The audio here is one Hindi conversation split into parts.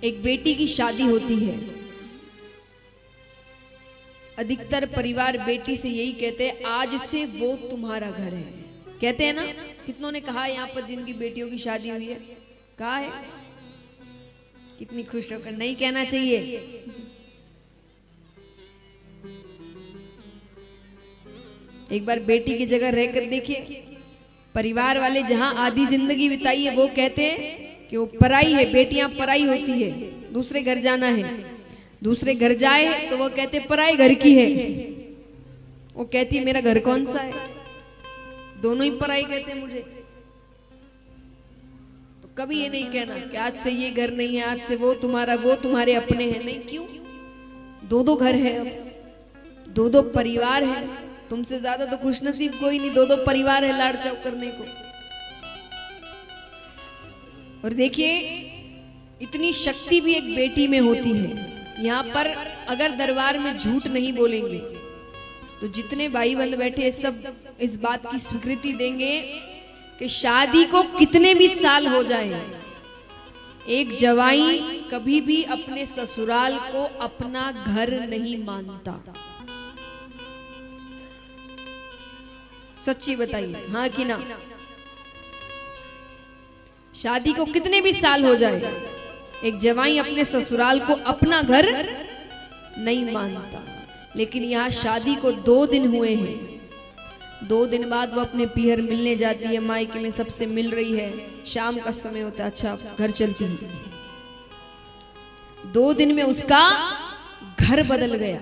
एक बेटी की शादी होती है, अधिकतर परिवार बेटी से यही कहते हैं, आज से वो तुम्हारा घर है। कहते हैं ना, कितनों ने कहा यहाँ पर जिनकी बेटियों की शादी हुई है, कहा है, कितनी खुश होकर। नहीं कहना चाहिए। एक बार बेटी की जगह रहकर देखिए, परिवार वाले जहां आधी जिंदगी बिताई है वो कहते हैं कि वो पराई है, बेटियां पराई होती है, दूसरे घर जाना है। दूसरे घर जाए तो वो कहते पराए घर की है, वो कहती मेरा घर कौन सा है, दोनों ही पराई कहते हैं मुझे। तो कभी ये नहीं कहना कि आज से ये घर नहीं है, आज से वो तुम्हारा, वो तुम्हारे अपने हैं। नहीं, क्यों? दो दो घर है, अब दो दो परिवार है। तुमसे ज्यादा तो खुशनसीब कोई नहीं, दो दो परिवार है लाड़ चाव करने को। और देखिए, इतनी शक्ति भी एक बेटी में होती है। यहाँ पर अगर दरबार में झूठ नहीं बोलेंगे तो जितने भाई बंद बैठे सब इस बात की स्वीकृति देंगे कि शादी को कितने भी साल हो जाए, एक जवाई कभी भी अपने ससुराल को अपना घर नहीं मानता। सच्ची बताइए, हाँ कि ना? शादी को कितने भी साल हो जाए, एक जवाई अपने ससुराल को अपना घर नहीं मानता। लेकिन यहाँ शादी को 2 दिन हुए हैं, 2 दिन बाद वो अपने पीहर मिलने जाती है, मायके में सबसे मिल रही है, शाम का समय होता है, अच्छा घर चलती है। 2 दिन में उसका घर बदल गया,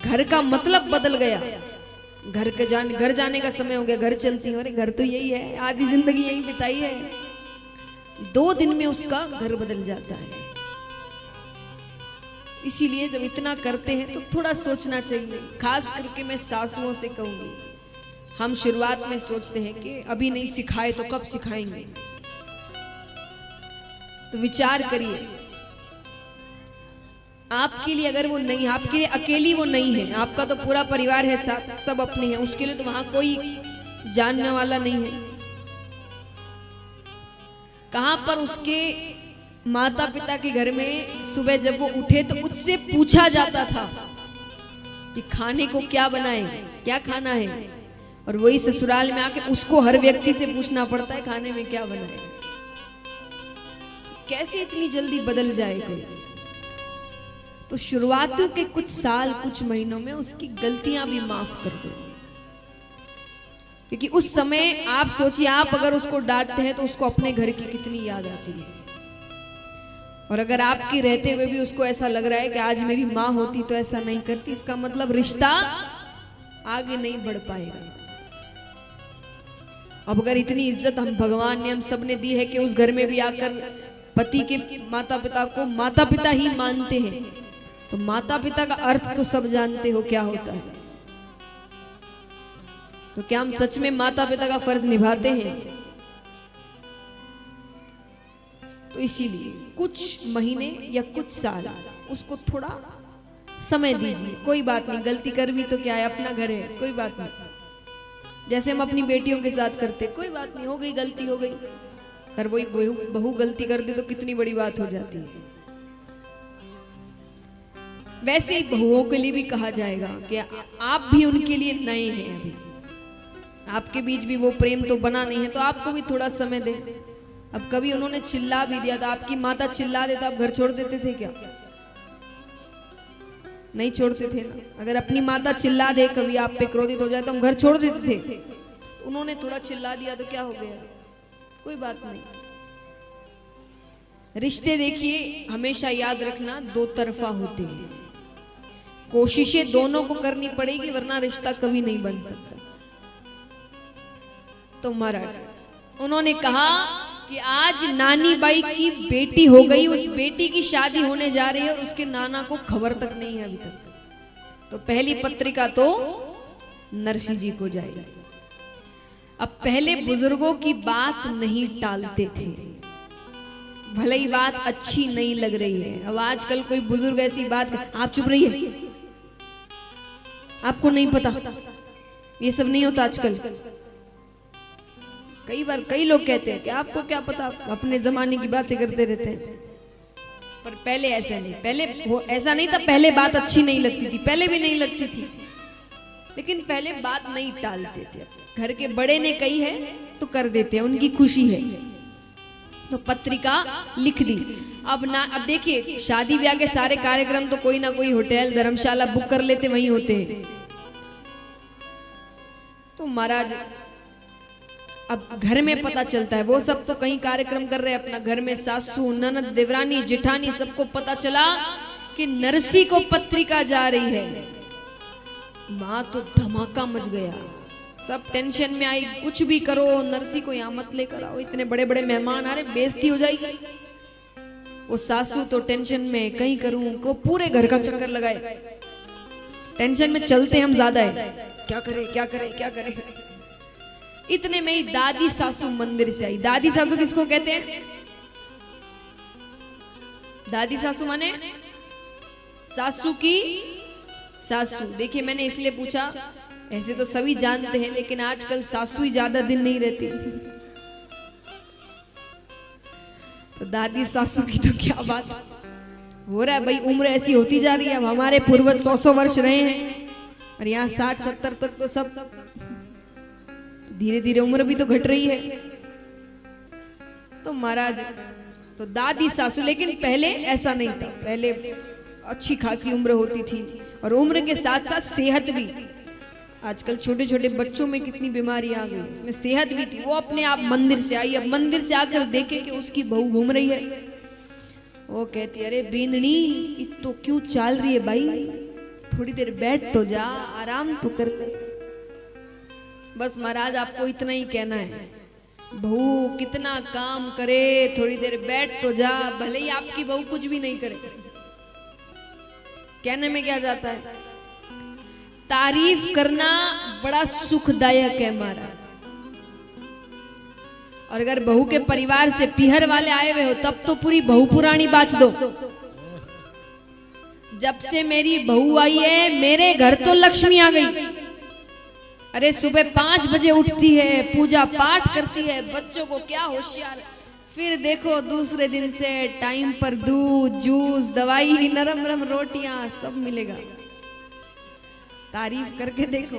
घर का मतलब बदल गया। घर जाने का समय हो गया, घर चलती है, अरे घर तो यही है, आधी जिंदगी यही बिताई है। 2 दिन में उसका घर बदल जाता है। इसीलिए जब इतना करते हैं तो थोड़ा सोचना चाहिए। खास करके मैं सासुओं से कहूंगी, हम शुरुआत में सोचते हैं कि अभी नहीं सिखाए तो कब सिखाएंगे। तो विचार करिए, आपके लिए अगर वो नहीं, आपके लिए अकेली वो नहीं है, आपका तो पूरा परिवार है साथ, सब अपने हैं, उसके लिए तो वहां कोई जानने वाला नहीं है। कहां पर उसके माता पिता के घर में सुबह जब वो उठे तो उससे पूछा जाता था कि खाने को क्या बनाए, क्या खाना है। और वही ससुराल में आके उसको हर व्यक्ति से पूछना पड़ता है खाने में क्या बनाए। कैसे इतनी जल्दी बदल जाए कोई? तो शुरुआत के कुछ साल, कुछ महीनों में उसकी गलतियां भी माफ कर दो, क्योंकि उस समय आप सोचिए, आप अगर उसको डांटते हैं तो उसको अपने घर की कितनी याद आती है। और अगर आपके रहते हुए भी उसको ऐसा लग रहा है कि आज मेरी माँ होती तो ऐसा नहीं करती, इसका मतलब रिश्ता आगे नहीं बढ़ पाएगा। अब अगर इतनी इज्जत हम भगवान ने, हम सब ने दी है कि उस घर में भी आकर पति के माता पिता को माता पिता ही मानते हैं, तो माता पिता का अर्थ तो सब जानते हो क्या होता है। तो क्या हम सच में माता पिता का फर्ज निभाते हैं? तो इसीलिए कुछ महीने या कुछ साल उसको थोड़ा समय दीजिए। कोई बात नहीं, गलती कर भी तो क्या है, अपना घर है, कोई बात नहीं। जैसे हम अपनी बेटियों के साथ करते, कोई बात नहीं, हो गई गलती हो गई। अगर वही बहू गलती कर दे तो कितनी बड़ी बात हो जाती है। वैसे ही बहुओं के लिए भी कहा जाएगा कि आप भी उनके लिए नए हैं, अभी आपके बीच भी वो प्रेम तो बना नहीं है, तो आपको भी थोड़ा समय दें। अब कभी उन्होंने चिल्ला भी दिया था, आपकी माता चिल्ला देता, आप घर छोड़ देते थे क्या? नहीं छोड़ते थे ना। अगर अपनी माता चिल्ला दे, कभी आप पे क्रोधित हो जाए तो हम घर छोड़ देते थे। तो उन्होंने थोड़ा चिल्ला दिया तो क्या हो गया, कोई बात नहीं। रिश्ते देखिए, हमेशा याद रखना, 2 तरफा होते हैं। कोशिशें दोनों को करनी पड़ेगी, वरना रिश्ता कभी नहीं बन सकता। तो महाराज उन्होंने कहा कि आज नानी बाई की बेटी हो गई, उस बेटी की शादी होने जा रही है और उसके नाना को खबर तक नहीं है अभी तक। तो पहली पत्रिका तो नरसी जी को जाएगी। अब पहले बुजुर्गों की बात नहीं टालते थे, भले ही बात अच्छी नहीं लग रही है। अब आजकल कोई बुजुर्ग ऐसी बात, आप चुप रहिए, आपको नहीं पता, ये सब नहीं होता आजकल। कई बार कई लोग कहते हैं कि आपको क्या पता, अपने जमाने की बातें करते रहते हैं। पर पहले ऐसा नहीं, पहले ऐसा नहीं था, पहले बात अच्छी नहीं लगती थी, पहले भी नहीं लगती थी, लेकिन पहले बात नहीं टालते थे। घर के बड़े ने कही है तो कर देते हैं, उनकी खुशी है, तो पत्रिका लिख दी। अब देखिए शादी ब्याह के सारे कार्यक्रम तो कोई ना कोई होटल धर्मशाला बुक कर लेते, वहीं होते हैं। तो महाराज अब घर में पता चलता है, वो सब तो कहीं कार्यक्रम कर रहे हैं अपना घर में, सासू ननद देवरानी जेठानी सबको पता चला कि नरसी को पत्रिका जा रही है। माँ तो धमाका मच गया, सब टेंशन में आई, कुछ भी करो नरसी को यहाँ मत लेकर आओ, इतने बड़े बड़े मेहमान आ रहे, बेइज्जती हो जाएगी। वो सासू तो टेंशन में, कहीं करूं को पूरे घर का चक्कर लगाए, टेंशन में चलते हम ज्यादा है, क्या करे क्या करे क्या करे। इतने में ही दादी सासू मंदिर से आई। दादी सासू किसको कहते हैं? दादी सासू माने सासू की सासू। देखिए मैंने इसलिए पूछा, ऐसे तो सभी जानते हैं, लेकिन आजकल सासू ही ज्यादा दिन नहीं रहती, तो दादी सासू की तो क्या बात हो रहा है भाई, उम्र ऐसी होती जा रही है। अब हमारे पूर्वज 100 वर्ष रहे हैं और यहाँ 60-70 तक तो सब धीरे धीरे उम्र भी तो घट रही है। तो महाराज तो दादी सासू, लेकिन पहले ऐसा नहीं था, पहले अच्छी खासी उम्र होती थी और उम्र के साथ साथ सेहत भी। आजकल छोटे छोटे बच्चों में कितनी बीमारी आ गई, उसमें सेहत भी थी। वो अपने आप मंदिर से आई, अब मंदिर से आकर देखे कि उसकी बहू घूम रही है, वो कहती अरे बींदनी तो क्यों चाल रही है भाई, थोड़ी देर बैठ तो जा, आराम तो कर। बस महाराज आपको इतना ही कहना है, बहू कितना काम करे, थोड़ी देर बैठ तो जा, भले ही आपकी बहू कुछ भी नहीं करे। कहने में क्या जाता है, तारीफ करना बड़ा सुखदायक है महाराज। और अगर बहू के परिवार से पीहर वाले आए हुए हो तब तो पूरी बहू पुरानी बात दो। जब से मेरी बहू आई है मेरे घर तो लक्ष्मी आ गई। अरे सुबह 5 बजे उठती है, पूजा पाठ करती है, बच्चों को क्या होशियार, फिर देखो दूसरे दिन से टाइम पर दूध जूस दवाई नरम नरम रोटियां सब मिलेगा। तारीफ करके देखो।